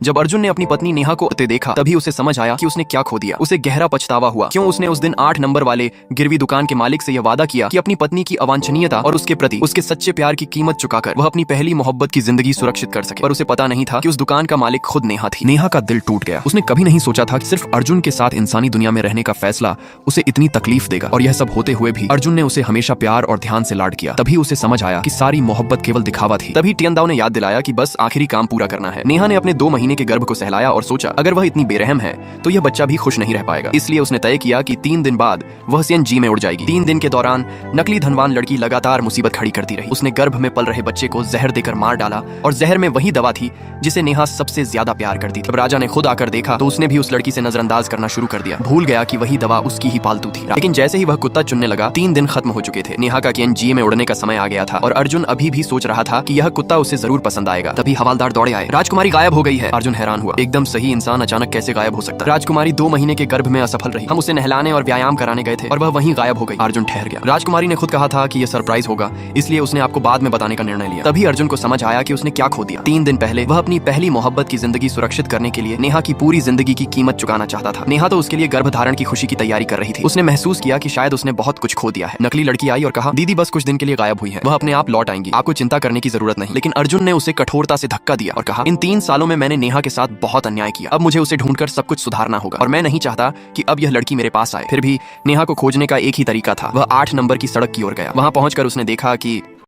जब अर्जुन ने अपनी पत्नी नेहा को आते देखा तभी उसे समझ आया कि उसने क्या खो दिया। उसे गहरा पछतावा हुआ। क्यों उसने उस दिन 8 नंबर वाले गिरवी दुकान के मालिक से यह वादा किया कि अपनी पत्नी की अवांछनीयता और उसके प्रति उसके सच्चे प्यार की कीमत चुकाकर वह अपनी पहली मोहब्बत की जिंदगी सुरक्षित कर सके। पर उसे पता नहीं था कि उस दुकान का मालिक खुद नेहा थी। नेहा का दिल टूट गया। उसने कभी नहीं सोचा था कि सिर्फ अर्जुन के साथ इंसानी दुनिया में रहने का फैसला उसे इतनी तकलीफ देगा। और यह सब होते हुए भी अर्जुन ने उसे हमेशा प्यार और ध्यान से लाड किया। तभी उसे समझ आया कि सारी मोहब्बत केवल दिखावा थी। तभी टियनदाओ ने याद दिलाया कि बस आखिरी काम पूरा करना है। नेहा ने अपने 2 महीने के गर्भ को सहलाया और सोचा अगर वह इतनी बेरहम है तो यह बच्चा भी खुश नहीं रह पाएगा। इसलिए उसने तय किया कि 3 दिन बाद वह CNG में उड़ जाएगी। 3 दिन के दौरान नकली धनवान लड़की लगातार मुसीबत खड़ी करती रही। उसने गर्भ में पल रहे बच्चे को जहर देकर मार डाला और जहर में वही दवा थी जिसे नेहा सबसे ज्यादा प्यार करती थी। जब राजा ने खुद आकर देखा तो उसने भी उस लड़की से नजरअंदाज करना शुरू कर दिया। भूल गया कि वही दवा उसकी ही पालतू थी। लेकिन जैसे ही वह कुत्ता चुनने लगा 3 दिन खत्म हो चुके थे। नेहा का CNG में उड़ने का समय आ गया था और अर्जुन अभी भी सोच रहा था कि यह कुत्ता उसे जरूर पसंद आएगा। तभी हवालदार दौड़े आए। राजकुमारी गायब हो गई है। अर्जुन हैरान हुआ। एकदम सही इंसान अचानक कैसे गायब हो सकता? राजकुमारी 2 महीने के गर्भ में असफल रही। हम उसे नहलाने और व्यायाम कराने गए थे और वह वहीं गायब हो गई। अर्जुन ठहर गया। राजकुमारी ने खुद कहा था कि यह सरप्राइज होगा, इसलिए उसने आपको बाद में बताने का निर्णय लिया। तभी अर्जुन को समझ आया कि उसने क्या खो दिया। 3 दिन पहले वह अपनी पहली मोहब्बत की जिंदगी सुरक्षित करने के लिए नेहा की पूरी जिंदगी की कीमत चुकाना चाहता था। नेहा तो उसके लिए गर्भधारण की खुशी की तैयारी कर रही थी। उसने महसूस किया कि शायद उसने बहुत कुछ खो दिया है। नकली लड़की आई और कहा दीदी बस कुछ दिन के लिए गायब हुई है, वह अपने आप लौट आएंगी, आपको चिंता करने की जरूरत नहीं। लेकिन अर्जुन ने उसे कठोरता से धक्का दिया और कहा इन 3 सालों में मैंने नेहा के साथ बहुत अन्याय किया। अब मुझे उसे ढूंढकर सब कुछ सुधारना होगा और मैं नहीं चाहता कि अब यह लड़की मेरे पास आए। फिर भी नेहा को खोजने का एक ही तरीका था। वह 8 नंबर की सड़क की ओर गया। वहां पहुंचकर उसने देखा कि